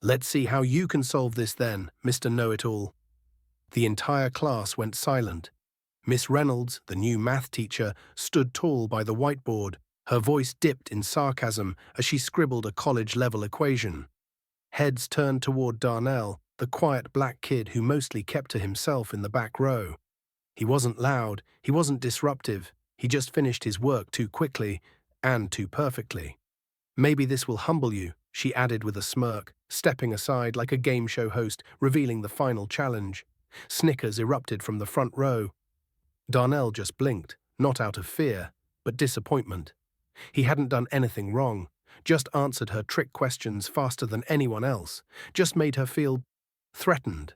Let's see how you can solve this then, Mr. Know-it-all. The entire class went silent. Miss Reynolds, the new math teacher, stood tall by the whiteboard. Her voice dipped in sarcasm as she scribbled a college-level equation. Heads turned toward Darnell, the quiet black kid who mostly kept to himself in the back row. He wasn't loud, he wasn't disruptive, he just finished his work too quickly and too perfectly. Maybe this will humble you, she added with a smirk, stepping aside like a game show host revealing the final challenge. Snickers erupted from the front row. Darnell just blinked, not out of fear, but disappointment. He hadn't done anything wrong, just answered her trick questions faster than anyone else, just made her feel threatened.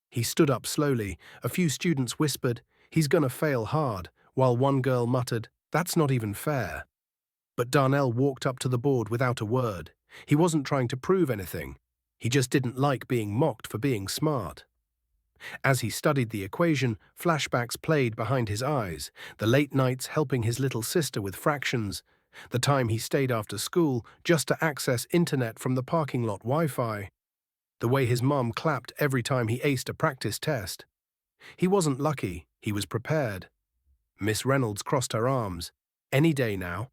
He stood up slowly. A few students whispered, "He's gonna fail hard," while one girl muttered, "That's not even fair." But Darnell walked up to the board without a word. He wasn't trying to prove anything. He just didn't like being mocked for being smart. As he studied the equation, flashbacks played behind his eyes, the late nights helping his little sister with fractions, the time he stayed after school just to access internet from the parking lot Wi-Fi, the way his mom clapped every time he aced a practice test. He wasn't lucky, he was prepared. Miss Reynolds crossed her arms. Any day now.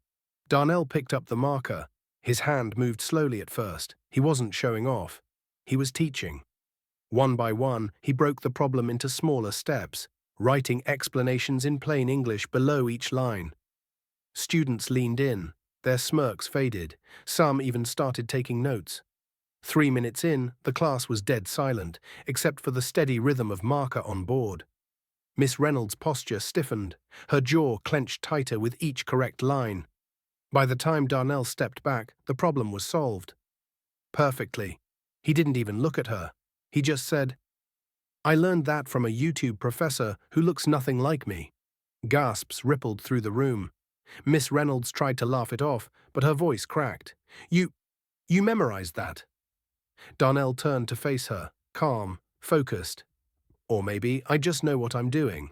Darnell picked up the marker. His hand moved slowly at first. He wasn't showing off. He was teaching. One by one, he broke the problem into smaller steps, writing explanations in plain English below each line. Students leaned in. Their smirks faded. Some even started taking notes. 3 minutes in, the class was dead silent, except for the steady rhythm of marker on board. Miss Reynolds' posture stiffened, her jaw clenched tighter with each correct line. By the time Darnell stepped back, the problem was solved. Perfectly. He didn't even look at her. He just said, "I learned that from a YouTube professor who looks nothing like me." Gasps rippled through the room. Miss Reynolds tried to laugh it off, but her voice cracked. You memorized that?" Darnell turned to face her, calm, focused. "Or maybe I just know what I'm doing."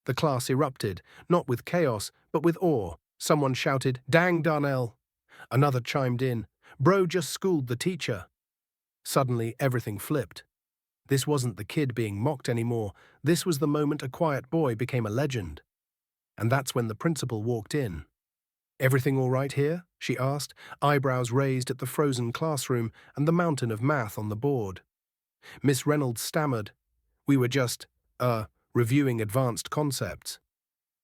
The class erupted, not with chaos, but with awe. Someone shouted, "Dang, Darnell!" Another chimed in, "Bro just schooled the teacher." Suddenly, everything flipped. This wasn't the kid being mocked anymore. This was the moment a quiet boy became a legend. And that's when the principal walked in. "Everything all right here?" she asked, eyebrows raised at the frozen classroom and the mountain of math on the board. Miss Reynolds stammered, "We were just, reviewing advanced concepts."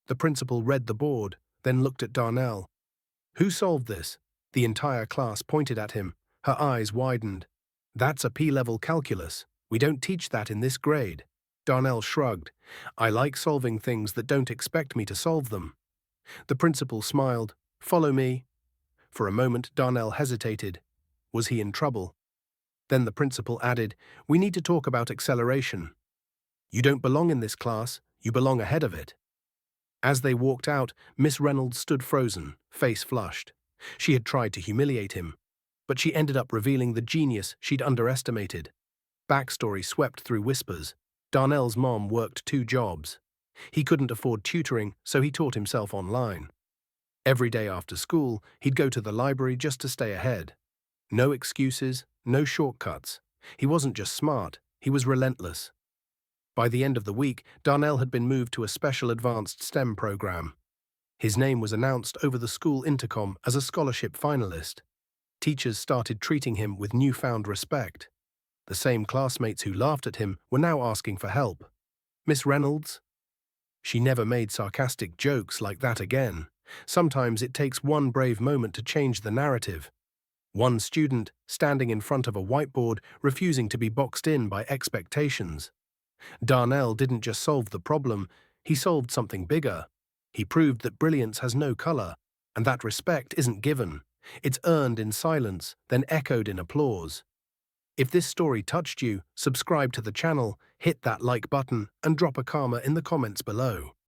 The principal read the board, then looked at Darnell. "Who solved this?" The entire class pointed at him. Her eyes widened. "That's a P-level calculus. We don't teach that in this grade." Darnell shrugged. "I like solving things that don't expect me to solve them." The principal smiled. "Follow me." For a moment, Darnell hesitated. Was he in trouble? Then the principal added, "We need to talk about acceleration. You don't belong in this class, you belong ahead of it." As they walked out, Miss Reynolds stood frozen, face flushed. She had tried to humiliate him, but she ended up revealing the genius she'd underestimated. Backstory swept through whispers. Darnell's mom worked 2 jobs. He couldn't afford tutoring, so he taught himself online. Every day after school, he'd go to the library just to stay ahead. No excuses, no shortcuts. He wasn't just smart, he was relentless. By the end of the week, Darnell had been moved to a special advanced STEM program. His name was announced over the school intercom as a scholarship finalist. Teachers started treating him with newfound respect. The same classmates who laughed at him were now asking for help. "Miss Reynolds?" She never made sarcastic jokes like that again. Sometimes it takes one brave moment to change the narrative. One student, standing in front of a whiteboard, refusing to be boxed in by expectations. Darnell didn't just solve the problem, he solved something bigger. He proved that brilliance has no color, and that respect isn't given. It's earned in silence, then echoed in applause. If this story touched you, subscribe to the channel, hit that like button, and drop a karma in the comments below.